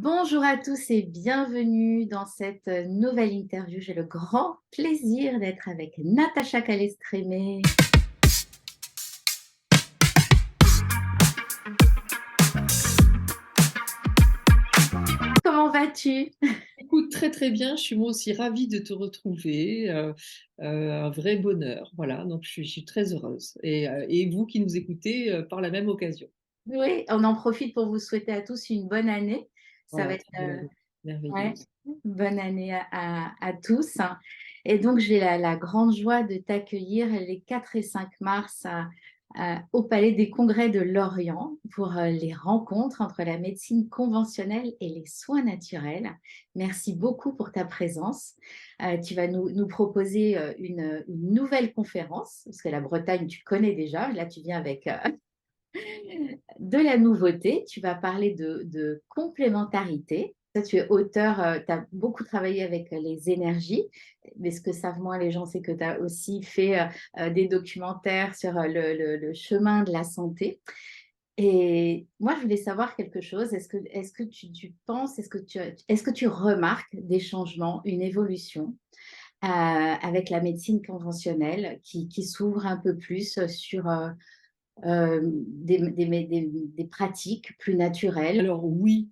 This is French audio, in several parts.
Bonjour à tous et bienvenue dans cette nouvelle interview. J'ai le grand plaisir d'être avec Natacha Calestrémé. Comment vas-tu? Écoute, très très bien, je suis moi aussi ravie de te retrouver, un vrai bonheur, voilà, donc je suis très heureuse. Et vous qui nous écoutez par la même occasion. Oui, on en profite pour vous souhaiter à tous une bonne année. Ça va Voilà, être très bonne année, ouais, merveilleuse. bonne année à tous. Et donc, j'ai la grande joie de t'accueillir les 4 et 5 mars au Palais des Congrès de Lorient pour les rencontres entre la médecine conventionnelle et les soins naturels. Merci beaucoup pour ta présence. Tu vas nous proposer une nouvelle conférence, parce que la Bretagne, tu connais déjà. Là, tu viens avec de la nouveauté. Tu vas parler de complémentarité. Toi, tu es auteur, tu as beaucoup travaillé avec les énergies, mais ce que savent moins les gens, c'est que tu as aussi fait des documentaires sur le chemin de la santé. Et moi, je voulais savoir quelque chose. Est-ce que tu penses, est-ce que tu remarques des changements, une évolution avec la médecine conventionnelle qui s'ouvre un peu plus sur des pratiques plus naturelles? Alors oui,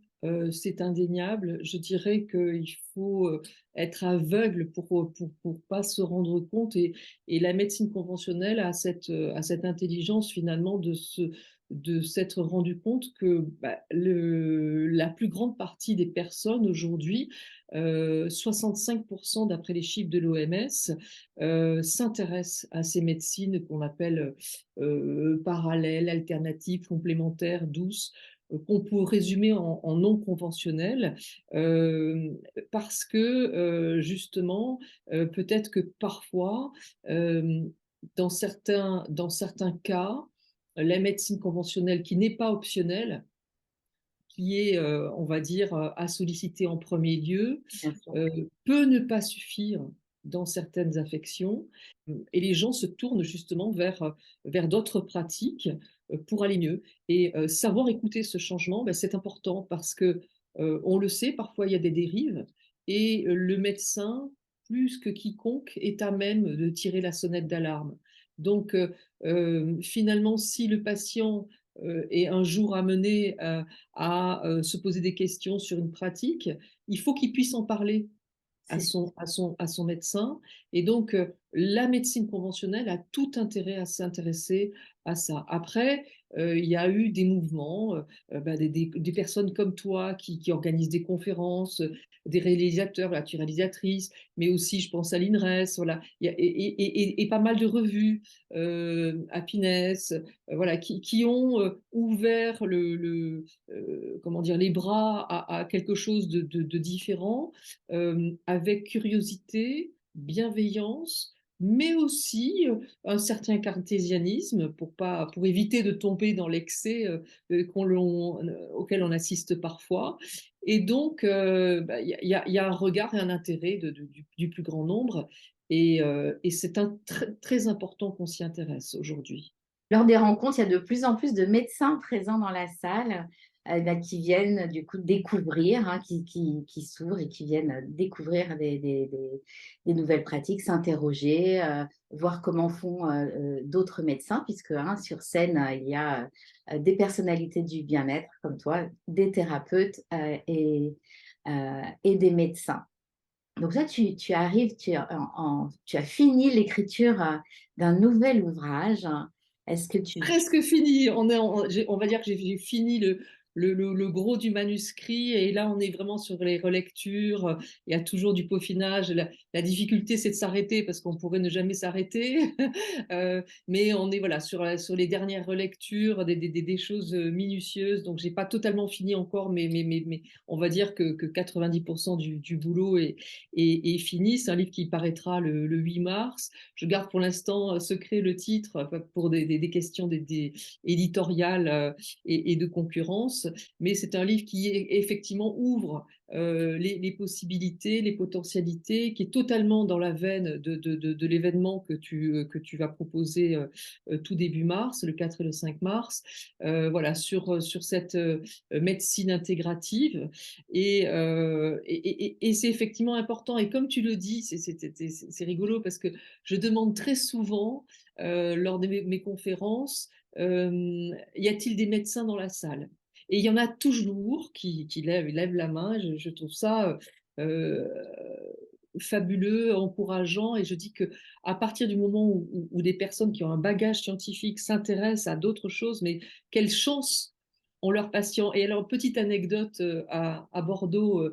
c'est indéniable. Je dirais qu'il faut être aveugle pour pas se rendre compte. Et la médecine conventionnelle a cette intelligence finalement de s'être rendu compte que bah, la plus grande partie des personnes aujourd'hui, 65% d'après les chiffres de l'OMS, s'intéressent à ces médecines qu'on appelle parallèles, alternatives, complémentaires, douces, qu'on peut résumer en non conventionnel, euh, parce que justement, peut-être que parfois, euh, dans certains cas, la médecine conventionnelle qui n'est pas optionnelle, qui est, on va dire, à solliciter en premier lieu, Bien sûr. peut ne pas suffire dans certaines affections, et les gens se tournent justement vers d'autres pratiques pour aller mieux. Et savoir écouter ce changement, ben, c'est important parce que on le sait, parfois il y a des dérives, et le médecin, plus que quiconque, est à même de tirer la sonnette d'alarme. Donc finalement, si le patient est un jour amené à se poser des questions sur une pratique, il faut qu'il puisse en parler C'est à son médecin. Et donc, la médecine conventionnelle a tout intérêt à s'intéresser à ça. Après, il y a eu des mouvements, bah, des personnes comme toi qui organisent des conférences, des réalisateurs, là, tu es réalisatrice, mais aussi, je pense à l'INRES, voilà, et pas mal de revues, Happiness, voilà, qui ont ouvert comment dire, les bras à quelque chose de différent, avec curiosité, bienveillance, mais aussi un certain cartésianisme pour éviter de tomber dans l'excès auquel on assiste parfois. Et donc, bah, il y a un regard et un intérêt du plus grand nombre. Et c'est très important qu'on s'y intéresse aujourd'hui. lors des rencontres, il y a de plus en plus de médecins présents dans la salle bah, qui viennent du coup découvrir, qui s'ouvrent et qui viennent découvrir des nouvelles pratiques, s'interroger, voir comment font d'autres médecins, puisque sur scène, il y a des personnalités du bien-être comme toi, des thérapeutes et des médecins. Donc là, tu arrives, tu as fini l'écriture d'un nouvel ouvrage. Est-ce que tu... Presque fini. On va dire que j'ai fini le gros du manuscrit, et là on est vraiment sur les relectures. Il y a toujours du peaufinage. La difficulté, c'est de s'arrêter parce qu'on pourrait ne jamais s'arrêter. Mais on est voilà sur les dernières relectures, des choses minutieuses. Donc j'ai pas totalement fini encore, mais on va dire que 90% du boulot est fini. C'est un livre qui paraîtra le 8 mars. Je garde pour l'instant secret le titre pour des questions éditoriales et de concurrence. mais c'est un livre qui effectivement ouvre les possibilités, les potentialités, qui est totalement dans la veine de l'événement que tu vas proposer tout début mars, le 4 et le 5 mars, voilà, sur cette médecine intégrative. Et c'est effectivement important. Et comme tu le dis, c'est rigolo parce que je demande très souvent lors de mes conférences, y a-t-il des médecins dans la salle? Et il y en a toujours qui lèvent la main. Je trouve ça euh, fabuleux, encourageant. Et je dis que à partir du moment où des personnes qui ont un bagage scientifique s'intéressent à d'autres choses, mais quelle chance ont leurs patients. Et alors, petite anecdote à Bordeaux,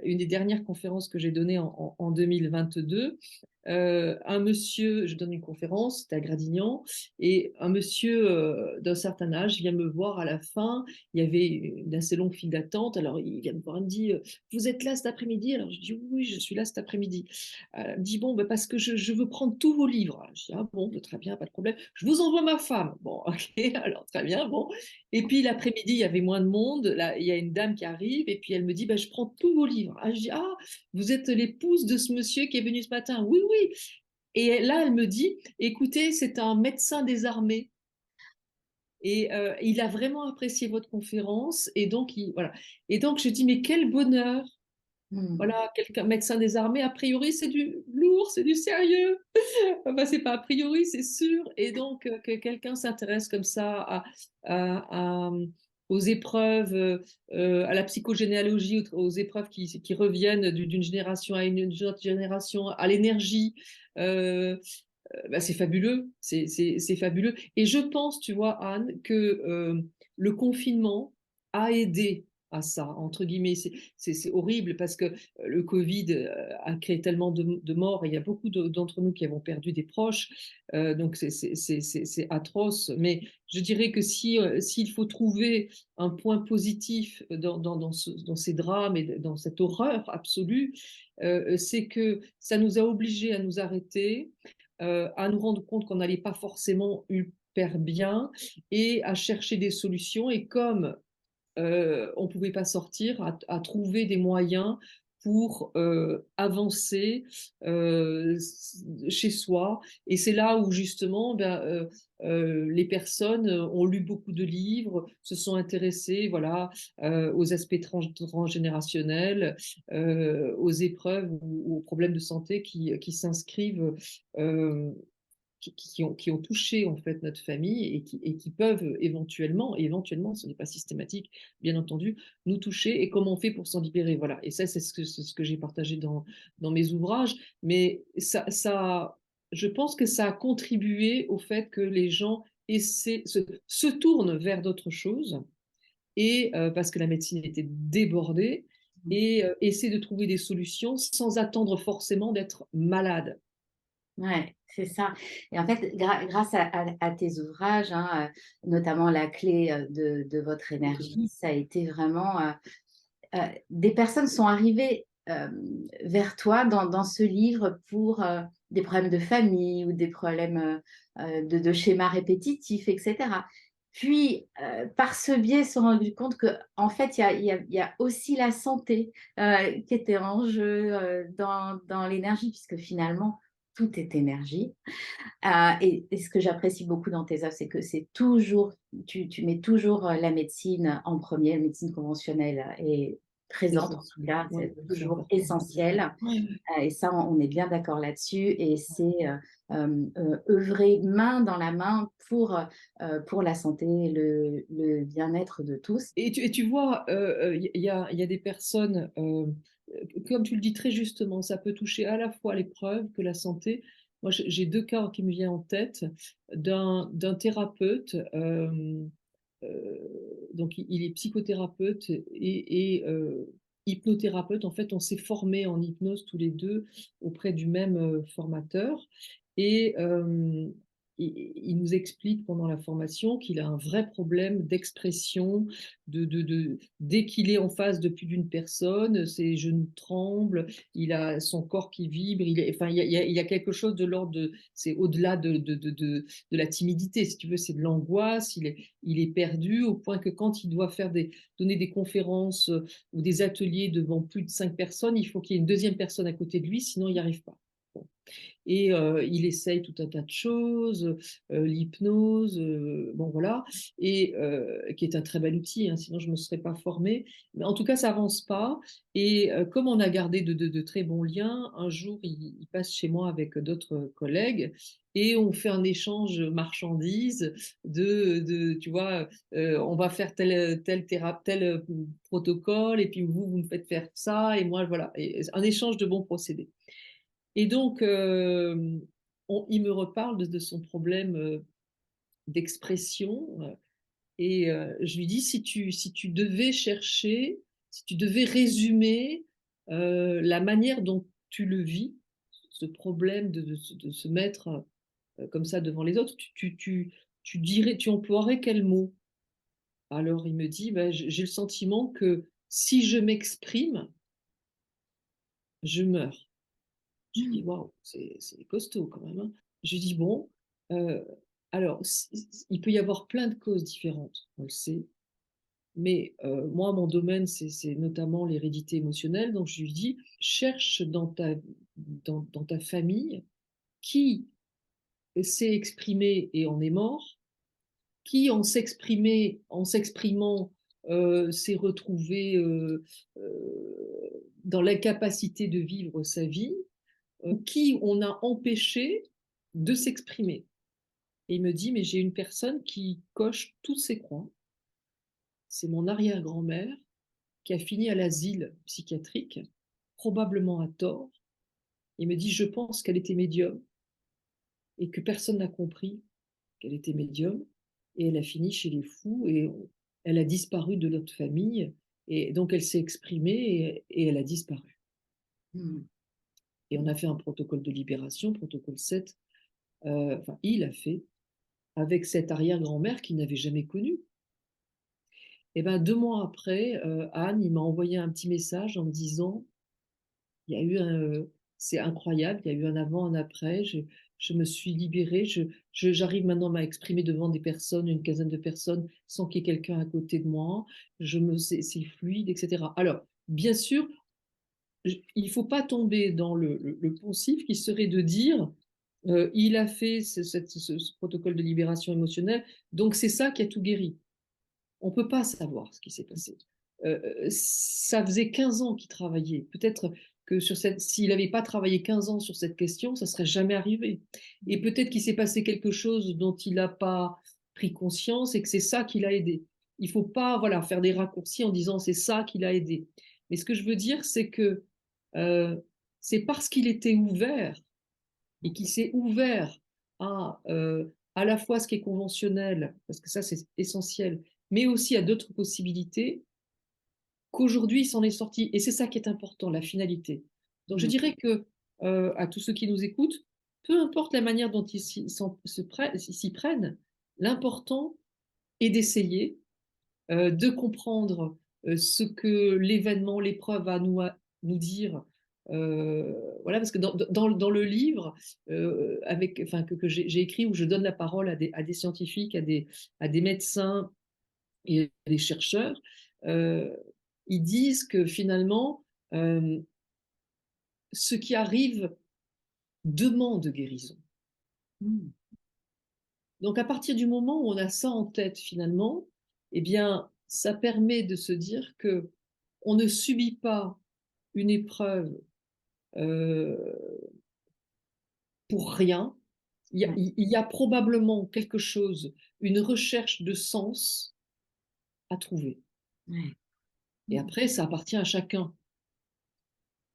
une des dernières conférences que j'ai données en 2022, un monsieur, je donne une conférence, c'était à Gradignan, et un monsieur d'un certain âge vient me voir à la fin. Il y avait une assez longue file d'attente. Alors, il vient me voir, il me dit vous êtes là cet après-midi? Alors, je dis oui, je suis là cet après-midi. Il me dit bon, ben, parce que je veux prendre tous vos livres. Alors, je dis ah bon, ben, très bien, pas de problème. Je vous envoie ma femme. Bon, ok, alors très bien, bon. Et puis l'après-midi, il y avait moins de monde. Là, il y a une dame qui arrive et puis elle me dit bah, je prends tous vos livres. Ah, je dis ah, vous êtes l'épouse de ce monsieur qui est venu ce matin? Oui, oui. Et là, elle me dit écoutez, c'est un médecin des armées. Et il a vraiment apprécié votre conférence. Et donc, voilà. Et donc, je dis mais quel bonheur. Hmm. Voilà, quelqu'un, médecin des armées, a priori, c'est du lourd, c'est du sérieux. Bah, c'est pas a priori, c'est sûr. Et donc, que quelqu'un s'intéresse comme ça aux épreuves, à la psychogénéalogie, aux épreuves qui reviennent d'une génération à une autre génération, à l'énergie, bah, c'est fabuleux. C'est fabuleux. Et je pense, tu vois, Anne, que le confinement a aidé à ça, entre guillemets. C'est horrible parce que le Covid a créé tellement de morts et il y a beaucoup d'entre nous qui avons perdu des proches. Donc c'est atroce. Mais je dirais que si, s'il faut trouver un point positif dans ces drames et dans cette horreur absolue, c'est que ça nous a obligés à nous arrêter, à nous rendre compte qu'on n'allait pas forcément hyper bien et à chercher des solutions. Et comme on ne pouvait pas sortir, à trouver des moyens pour avancer chez soi. Et c'est là où justement ben, les personnes ont lu beaucoup de livres, se sont intéressées voilà, aux aspects transgénérationnels, aux épreuves ou aux problèmes de santé qui s'inscrivent euh, qui ont touché en fait notre famille et qui peuvent éventuellement, et éventuellement, ce n'est pas systématique, bien entendu, nous toucher et comment on fait pour s'en libérer. Voilà. Et ça, c'est ce que j'ai partagé dans mes ouvrages. Mais je pense que ça a contribué au fait que les gens se tournent vers d'autres choses et parce que la médecine était débordée et essaient de trouver des solutions sans attendre forcément d'être malade. Ouais, c'est ça. Et en fait, grâce à tes ouvrages, hein, notamment La clé de votre énergie, ça a été vraiment des personnes sont arrivées vers toi dans ce livre pour des problèmes de famille ou des problèmes de schémas répétitifs, etc. Puis, par ce biais, ils se sont rendus compte que, en fait, il y a aussi la santé qui était en jeu dans l'énergie, puisque finalement, tout est énergie. Et ce que j'apprécie beaucoup dans tes œuvres, c'est que c'est toujours, tu mets toujours la médecine en premier, la médecine conventionnelle est C'est présente, en tout essentiel. cas, Ouais, c'est c'est toujours important. essentiel. Ouais. Et ça, on est bien d'accord là-dessus. Et c'est œuvrer main dans la main pour la santé et le bien-être de tous. Et tu vois, il y a des personnes, comme tu le dis très justement, ça peut toucher à la fois l'épreuve que la santé. Moi, j'ai deux cas qui me viennent en tête d'un thérapeute. Euh, donc, il est psychothérapeute et hypnothérapeute. En fait, on s'est formés en hypnose tous les deux auprès du même formateur. Et il nous explique pendant la formation qu'il a un vrai problème d'expression, dès qu'il est en face de plus d'une personne, ses genoux tremblent, il a son corps qui vibre, enfin, il y a quelque chose de l'ordre de, c'est au-delà de la timidité, si tu veux, c'est de l'angoisse, il est perdu au point que quand il doit donner des conférences ou des ateliers devant plus de 5 personnes, il faut qu'il y ait une deuxième personne à côté de lui, sinon il n'y arrive pas. Bon. Et il essaye tout un tas de choses, l'hypnose, bon voilà, et qui est un très bel outil, hein, sinon je ne me serais pas formée. Mais en tout cas, ça avance pas. Et comme on a gardé de très bons liens, un jour, il passe chez moi avec d'autres collègues et on fait un échange marchandises tu vois, on va faire tel protocole, et puis vous me faites faire ça, et moi, voilà, et un échange de bons procédés. Et donc, il me reparle de son problème d'expression. Et je lui dis, si tu devais chercher, si tu devais résumer la manière dont tu le vis, ce problème de se mettre comme ça devant les autres, tu dirais, tu emploierais quel mot? Alors il me dit, bah, j'ai le sentiment que si je m'exprime, je meurs. Je dis: «Waouh, c'est costaud quand même, hein». Je lui dis: «Bon, heu, alors il peut y avoir plein de causes différentes, on le sait, mais moi mon domaine c'est notamment l'hérédité émotionnelle», donc je lui dis: «Cherche dans ta famille qui s'est exprimé et en est mort, qui en s'exprimant, s'est retrouvé, dans l'incapacité de vivre sa vie, qui on a empêché de s'exprimer». Et il me dit, mais j'ai une personne qui coche toutes ces croix. C'est mon arrière-grand-mère qui a fini à l'asile psychiatrique, probablement à tort. Il me dit, je pense qu'elle était médium et que personne n'a compris qu'elle était médium. Et elle a fini chez les fous et elle a disparu de notre famille. Et donc elle s'est exprimée et elle a disparu. Mm. Et on a fait un protocole de libération, protocole 7. Enfin, il a fait avec cette arrière-grand-mère qu'il n'avait jamais connue. Et ben 2 mois après, Anne, il m'a envoyé un petit message en me disant, il y a eu c'est incroyable, il y a eu un avant, un après, je me suis libérée, j'arrive maintenant à m'exprimer devant des personnes, une quinzaine de personnes, sans qu'il y ait quelqu'un à côté de moi, c'est fluide, etc. Alors, bien sûr, il ne faut pas tomber dans le poncif qui serait de dire, il a fait ce protocole de libération émotionnelle, donc c'est ça qui a tout guéri. On ne peut pas savoir ce qui s'est passé. Ça faisait 15 ans qu'il travaillait. Peut-être que s'il n'avait pas travaillé 15 ans sur cette question, ça ne serait jamais arrivé. Et peut-être qu'il s'est passé quelque chose dont il n'a pas pris conscience et que c'est ça qui l'a aidé. Il ne faut pas, voilà, faire des raccourcis en disant c'est ça qui l'a aidé. Mais ce que je veux dire, c'est que euh, c'est parce qu'il était ouvert et qu'il s'est ouvert à la fois ce qui est conventionnel, parce que ça c'est essentiel, mais aussi à d'autres possibilités, qu'aujourd'hui il s'en est sorti. Et c'est ça qui est important, la finalité. Donc je Mm. dirais que à tous ceux qui nous écoutent, peu importe la manière dont ils s'y prennent, l'important est d'essayer, de comprendre ce que l'événement, l'épreuve a nous dire. Voilà, parce que dans le livre enfin, que j'ai écrit, où je donne la parole à des scientifiques, à des médecins et à des chercheurs, euh, ils disent que finalement, euh, ce qui arrive demande guérison. Mm. Donc à partir du moment où on a ça en tête finalement, eh bien, ça permet de se dire que on ne subit pas une épreuve euh, pour rien. Ouais. Il y a probablement quelque chose, une recherche de sens à trouver. Ouais. Et Mm. après, ça appartient à chacun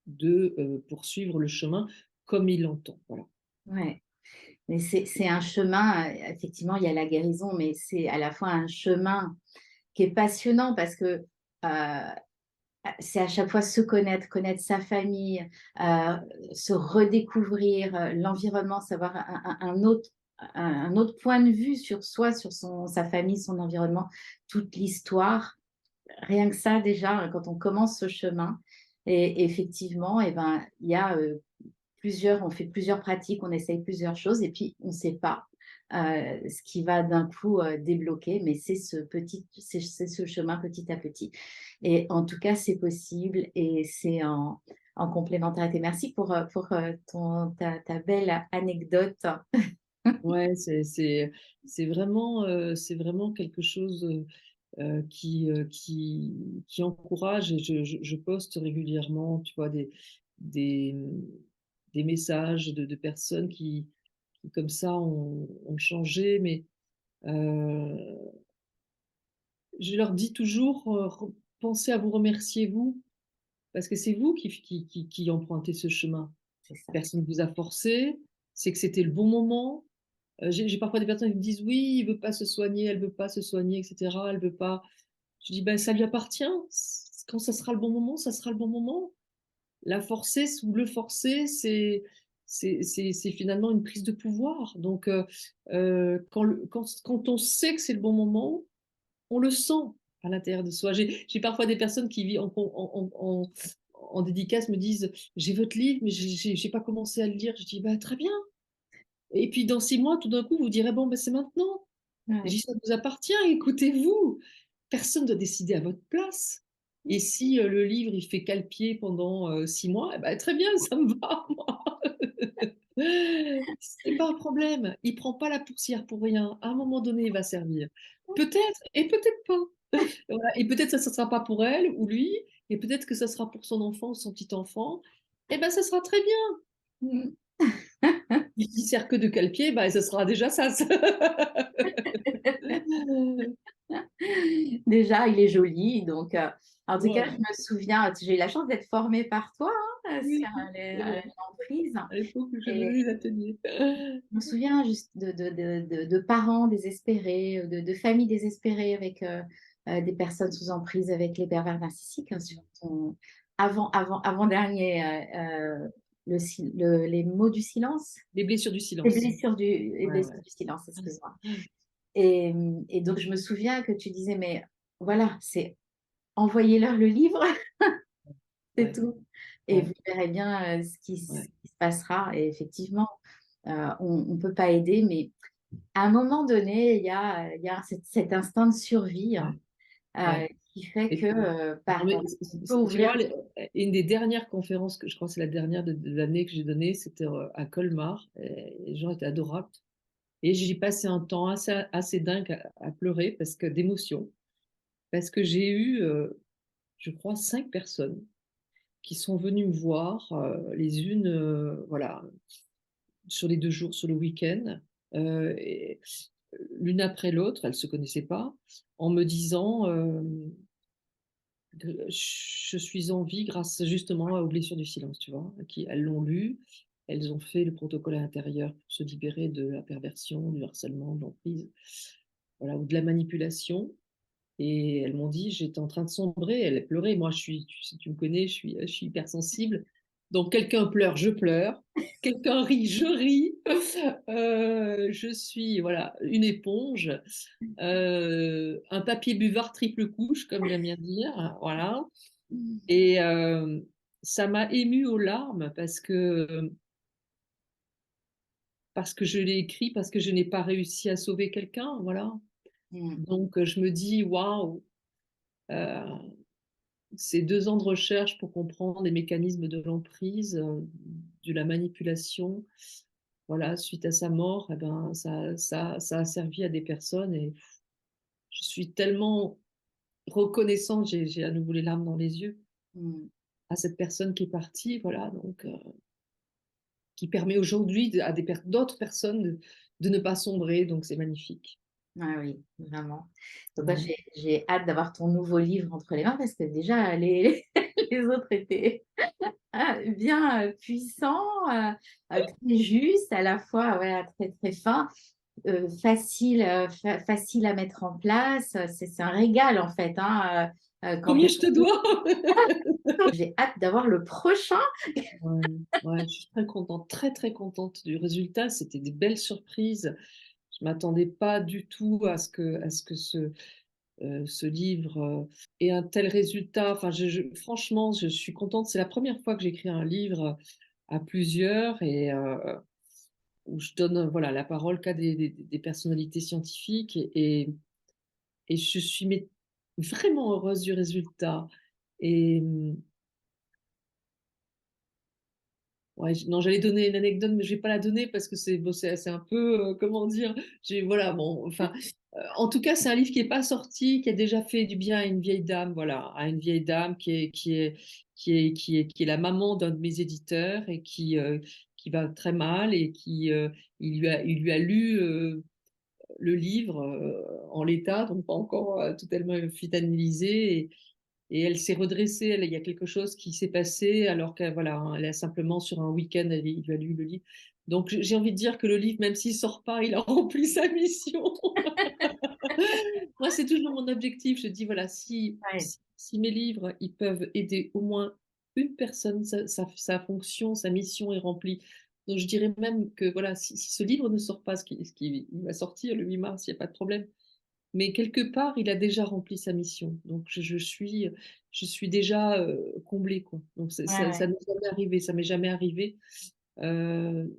de poursuivre le chemin comme il l'entend. Voilà. Ouais. Mais c'est un chemin, effectivement, il y a la guérison, mais c'est à la fois un chemin qui est passionnant parce que c'est à chaque fois se connaître, connaître sa famille, euh, se redécouvrir l'environnement, savoir un autre un autre point de vue sur soi, sur sa famille, son environnement, toute l'histoire. Rien que ça, déjà, quand on commence ce chemin, et effectivement, eh ben, il y a on fait plusieurs pratiques, on essaye plusieurs choses, et puis on ne sait pas ce qui va d'un coup débloquer, mais c'est ce chemin petit à petit. Et en tout cas, c'est possible, et c'est en complémentarité. Merci pour ta belle anecdote. Ouais, c'est vraiment quelque chose, qui encourage, et je poste régulièrement, tu vois, des, mmh, des messages de personnes qui comme ça ont changé, mais heu, je leur dis toujours, re pensez à vous remercier vous, parce que c'est vous qui empruntez ce chemin. C'est ça. Personne ne vous a forcé, c'est que c'était le bon moment. J'ai parfois des personnes qui me disent: «Oui, il veut pas se soigner, elle veut pas se soigner et cetera, elle veut pas». Je dis: «Ben, ça lui appartient. Quand ça sera le bon moment, ça sera le bon moment». La forcer ou le forcer, c'est finalement une prise de pouvoir. Donc quand on sait que c'est le bon moment, on le sent à l'intérieur de soi. J'ai parfois des personnes qui vivent en dédicace me disent: «J'ai votre livre, mais j'ai pas commencé à le lire». Je dis: «Bah, très bien, et puis dans 6 mois, tout d'un coup, vous direz: "Bon, ben c'est maintenant". Et je Ouais. dis: «Ça vous appartient, écoutez-vous. Personne ne doit décider à votre place». Et si, le livre, il fait cale-pied pendant, 6 mois, et bah, très bien, ça me va moi. C'est pas un problème. Il prend pas la poussière pour rien. À un moment donné, il va servir. Peut-être et peut-être pas. Voilà, et peut-être ça ne sera pas pour elle ou lui, et peut-être que ça sera pour son enfant ou son petit enfant, et ben, ça sera très bien. Mm. Il sert que de cale-pied, bah, ça sera déjà ça. Déjà, il est joli, donc en tout cas, je Voilà. me souviens, j'ai eu la chance d'être formée par toi, hein, sur Oui, c'est vrai. l'emprise, À l'époque où je et donnais des ateliers. je me souviens juste de parents désespérés, de familles désespérées avec des personnes sous emprise avec les pervers narcissiques, hein, sur ton avant-dernier, les mots du silence, Les blessures du silence. les Ouais, ouais. blessures du silence, excuse-moi. Et donc, je me souviens que tu disais, mais voilà, c'est envoyez-leur le livre, c'est Ouais, tout. Et ouais, vous verrez bien ouais, ce qui se passera. Et effectivement, on ne peut pas aider, mais à un moment donné, il y a cet instinct de survie, hein, ouais, ouais. qui fait que Et non, mais on peut tu ouvrir. vois, une des dernières conférences, que je crois que c'est la dernière de l'année que j'ai donnée, c'était, à Colmar, et les gens étaient adorables, et j'y passé un temps assez dingue à pleurer parce que d'émotion, parce que j'ai eu, je crois 5 personnes qui sont venues me voir, les unes, voilà, sur les 2 jours, sur le week-end, et l'une après l'autre, elles ne se connaissaient pas, en me disant, que je suis en vie grâce justement aux blessures du silence, tu vois? Elles l'ont lu, elles ont fait le protocole à l'intérieur pour se libérer de la perversion, du harcèlement, de l'emprise, voilà, ou de la manipulation, et elles m'ont dit: «J'étais en train de sombrer». Elles pleuraient. Moi, tu me connais, je suis hypersensible. Donc quelqu'un pleure, je pleure. Quelqu'un rit, je ris. Je suis, voilà, une éponge, un papier buvard triple couche, comme j'aime bien dire, voilà. Et ça m'a émue aux larmes parce que je l'ai écrit, parce que je n'ai pas réussi à sauver quelqu'un, voilà. Mm. Donc je me dis: «Waouh!» heu Ces 2 ans de recherche pour comprendre les mécanismes de l'emprise, de la manipulation, voilà, suite à sa mort, et ben, ça a servi à des personnes, et je suis tellement reconnaissante, j'ai à nouveau les larmes dans les yeux, Mm. à cette personne qui est partie, voilà, donc qui permet aujourd'hui à d'autres personnes de ne pas sombrer, donc c'est magnifique. Ah oui, vraiment. Donc là, Mmh. j'ai hâte d'avoir ton nouveau livre entre les mains, parce que déjà, les autres étaient bien puissants, très justes, à la fois voilà, très, très fins, facile à mettre en place. C'est un régal, en fait, hein, quand Combien je te dois? J'ai hâte d'avoir le prochain. Ouais, ouais, je suis très contente, très, très contente du résultat. C'était des belles surprises. Je m'attendais pas du tout à ce que ce livre, ait un tel résultat. Enfin, franchement, je suis contente. C'est la première fois que j'écris un livre à plusieurs et où je donne, voilà, la parole qu'à des personnalités scientifiques et je suis mais vraiment heureuse du résultat et ouais, non, j'allais donner une anecdote, mais je vais pas la donner parce que c'est bon, c'est un peu, comment dire? Voilà, bon, enfin, en tout cas, c'est un livre qui est pas sorti, qui a déjà fait du bien à une vieille dame, voilà, à une vieille dame qui est la maman d'un de mes éditeurs et qui va très mal et il lui a lu, le livre, en l'état, donc pas encore, totalement finalisé et elle s'est redressée. Il y a quelque chose qui s'est passé alors qu'elle voilà, hein, elle a simplement sur un week-end, il lui a lu le livre. Donc j'ai envie de dire que le livre, même s'il sort pas, il a rempli sa mission. Moi, c'est toujours mon objectif. Je dis voilà, Ouais, si mes livres, ils peuvent aider au moins une personne, sa fonction, sa mission est remplie. Donc je dirais même que voilà, si ce livre ne sort pas, il va sortir le 8 mars, il n'y a pas de problème. Mais quelque part, il a déjà rempli sa mission. Donc je suis déjà, comblée, quoi. Donc ouais, ça ouais, m'est jamais arrivé, ça m'est jamais arrivé. Heu,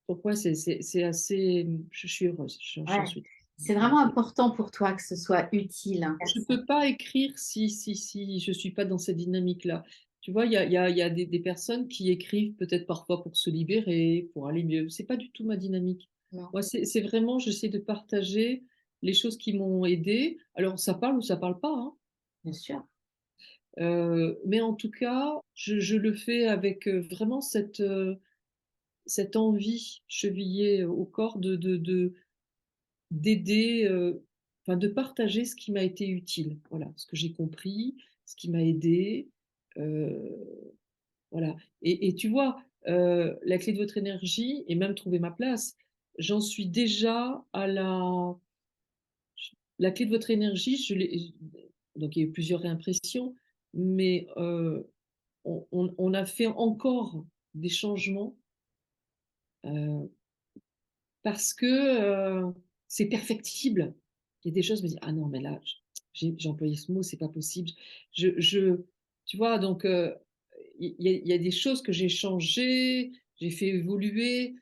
donc ouais, c'est assez, je suis heureuse, j'en ouais. suis C'est voilà. vraiment important pour toi que ce soit utile, hein. Je peux pas écrire si je suis pas dans cette dynamique-là. Tu vois, il y a des personnes qui écrivent peut-être parfois pour se libérer, pour aller mieux. C'est pas du tout ma dynamique. Non, Moi, c'est vraiment j'essaie de partager les choses qui m'ont aidée. Alors ça parle ou ça parle pas, hein. bien sûr. Mais en tout cas, je le fais avec, vraiment cette envie chevillée au corps d'aider, enfin de partager ce qui m'a été utile. Voilà, ce que j'ai compris, ce qui m'a aidé, heu, voilà et tu vois, la clé de votre énergie et même trouver ma place, j'en suis déjà à la clé de votre énergie, je l'ai donc il y a eu plusieurs réimpressions, mais on a fait encore des changements, heu, parce que, c'est perfectible. Il y a des choses, je me dis: «Ah non, mais là, j'ai employé ce mot, c'est pas possible». Je tu vois? Donc, il y a des choses que j'ai changées, j'ai fait évoluer,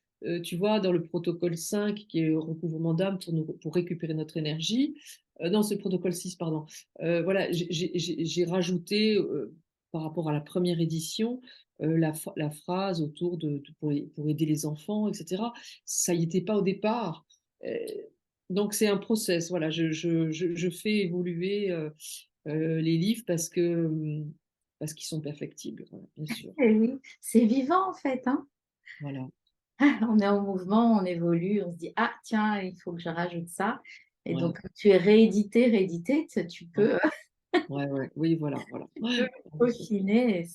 tu vois? Dans le protocole 5 qui est recouvrement d'âme pour récupérer notre énergie, non, c'est le protocole 6 pardon. Voilà, j'ai rajouté, par rapport à la première édition, la phrase autour de pour aider les enfants et cetera. Ça y était pas au départ, heu, donc c'est un process, voilà, je fais évoluer, les livres parce qu'ils sont perfectibles, voilà, bien sûr. Et oui, c'est vivant en fait, hein. Voilà, On est en mouvement, on évolue, on se dit: «Ah tiens, il faut que je rajoute ça» et ouais, donc tu es réédité, tu ouais, peux, ouais, ouais, oui, voilà, voilà. tu peux Ouais, peaufiner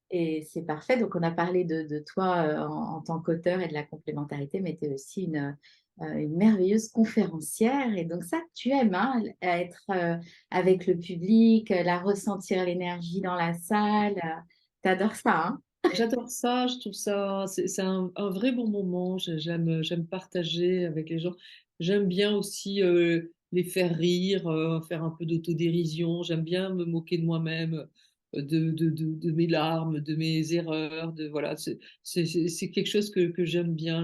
et c'est parfait. Donc on a parlé de toi, en tant qu'auteur et de la complémentarité, mais tu es aussi une merveilleuse conférencière et donc ça, tu aimes, hein, être, avec le public, la ressentir l'énergie dans la salle, tu adores ça, hein? j'adore ça, je trouve ça c'est un vrai bon moment. J'aime partager avec les gens. J'aime bien aussi, les faire rire, faire un peu d'autodérision. J'aime bien me moquer de moi-même, de mes larmes, de mes erreurs, de voilà, c'est quelque chose que j'aime bien.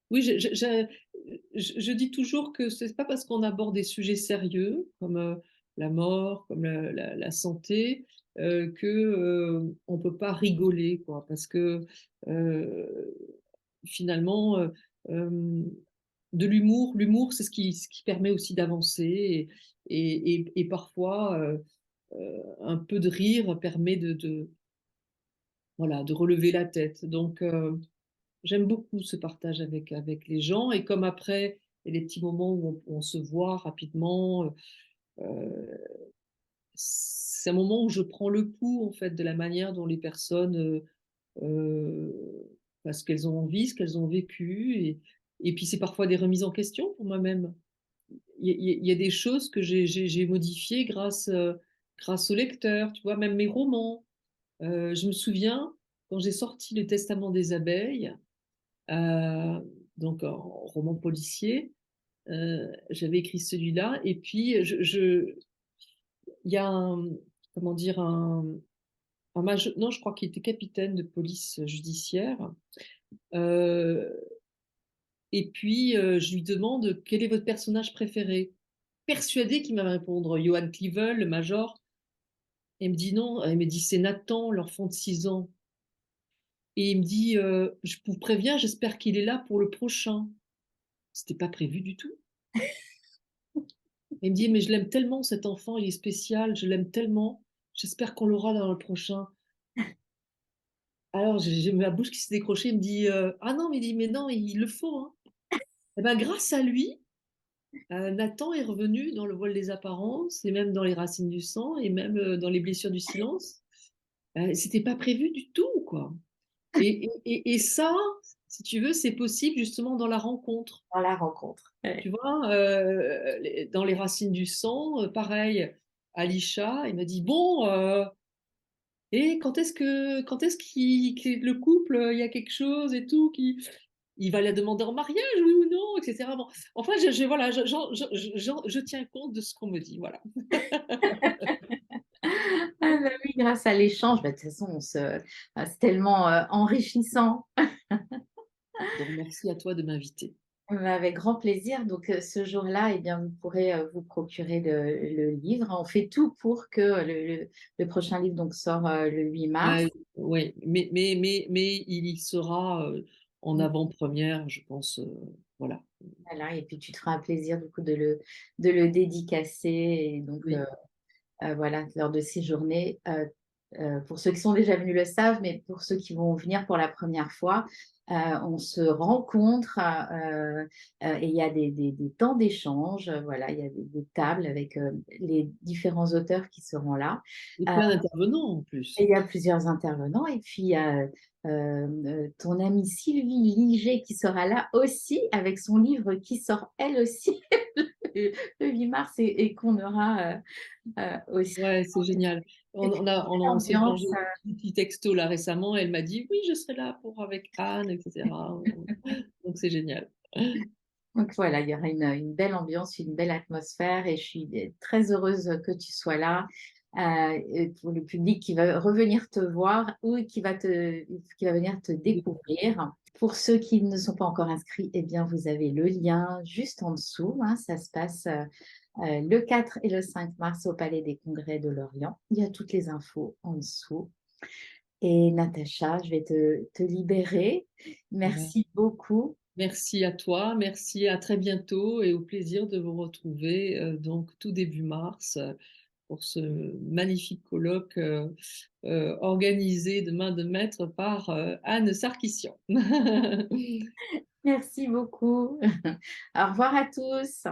Oui, je dis toujours que c'est pas parce qu'on aborde des sujets sérieux comme, la mort, comme la santé, que, on peut pas rigoler quoi. Parce que, heu, finalement, de l'humour c'est ce qui permet aussi d'avancer et parfois, un peu de rire permet de voilà, de relever la tête. Donc, j'aime beaucoup ce partage avec les gens et comme après, il y a des petits moments où on se voit rapidement, c'est un moment où je prends le pouls en fait de la manière dont les personnes, bah, ce qu'elles ont envie, ce qu'elles ont vécu et puis c'est parfois des remises en question pour moi-même. Il y a des choses que j'ai modifiées grâce, grâce aux lecteurs, tu vois? Même mes romans. Je me souviens quand j'ai sorti Le Testament des abeilles, heu, donc en roman policier, j'avais écrit celui-là et puis il y a un, comment dire? Un maj non, je crois qu'il était capitaine de police judiciaire, heu et puis, je lui demande: «Quel est votre personnage préféré?» Persuadée qu'il va répondre Johann Clivel, le major, et il me dit: «Non», il me dit: «C'est Nathan, l'enfant de 6 ans», et il me dit: «Je vous préviens, j'espère qu'il est là pour le prochain». C'était pas prévu du tout. Il me dit: «Mais je l'aime tellement cet enfant, il est spécial, je l'aime tellement, j'espère qu'on l'aura dans le prochain». Alors j'ai ma bouche qui s'est décrochée, il me dit: «Ah non», mais il dit: «Mais non, il le faut, hein». Et bah, grâce à lui, Nathan est revenu dans Le Vol des apparences et même dans Les Racines du sang et même, dans Les blessures du silence. C'était pas prévu du tout, quoi. Et ça, si tu veux, c'est possible justement dans la rencontre. dans la rencontre. Tu Ouais. vois? Dans Les Racines du sang, pareil, Alisha, il m'a dit: «Bon, et quand est-ce que le couple, il y a quelque chose et tout qui il va la demander en mariage, oui ou non?» et cetera. Bon, enfin, je voilà, je tiens compte de ce qu'on me dit, voilà. Ah bah oui, grâce à l'échange, bah, de toute façon, c'est tellement, enrichissant. Donc merci à toi de m'inviter. Bah, avec grand plaisir. Donc, ce jour-là, eh bien, vous pourrez, vous procurer le livre. On fait tout pour que le prochain livre donc sort, le 8 mars. Ouais, mais il y sera, en Mmh, avant-première, je pense, voilà. voilà et puis tu te feras un plaisir du coup de le dédicacer et donc, Oui, voilà, lors de ces journées, pour ceux qui sont déjà venus le savent, mais pour ceux qui vont venir pour la première fois, on se rencontre, et il y a des temps d'échange, voilà, il y a des tables avec, les différents auteurs qui seront là. et Heu plein d'intervenants en et plus. il y a plusieurs intervenants et puis il y a, ton amie Sylvie Liget qui sera là aussi avec son livre qui sort elle aussi le 8 mars et qu'on aura, aussi Ouais, c'est génial. et puis On s'est échangé l'ambiance, des petits textos là récemment, elle m'a dit: «Oui, je serai là pour avec Anne» et cetera. Donc c'est génial. donc voilà, il y aura une belle ambiance, une belle atmosphère et je suis très heureuse que tu sois là, et pour le public qui va revenir te voir ou qui va venir te découvrir. Pour ceux qui ne sont pas encore inscrits, eh bien, vous avez le lien juste en dessous, hein. Ça se passe, le 4 et le 5 mars au Palais des Congrès de Lorient. Il y a toutes les infos en dessous et Natacha, je vais te libérer. Ouais. Merci beaucoup. Merci à toi, merci, à très bientôt et au plaisir de vous retrouver, donc tout début mars, pour ce magnifique colloque, organisé de main de maître par, Anne Sarkissian. Merci beaucoup. Au revoir à tous.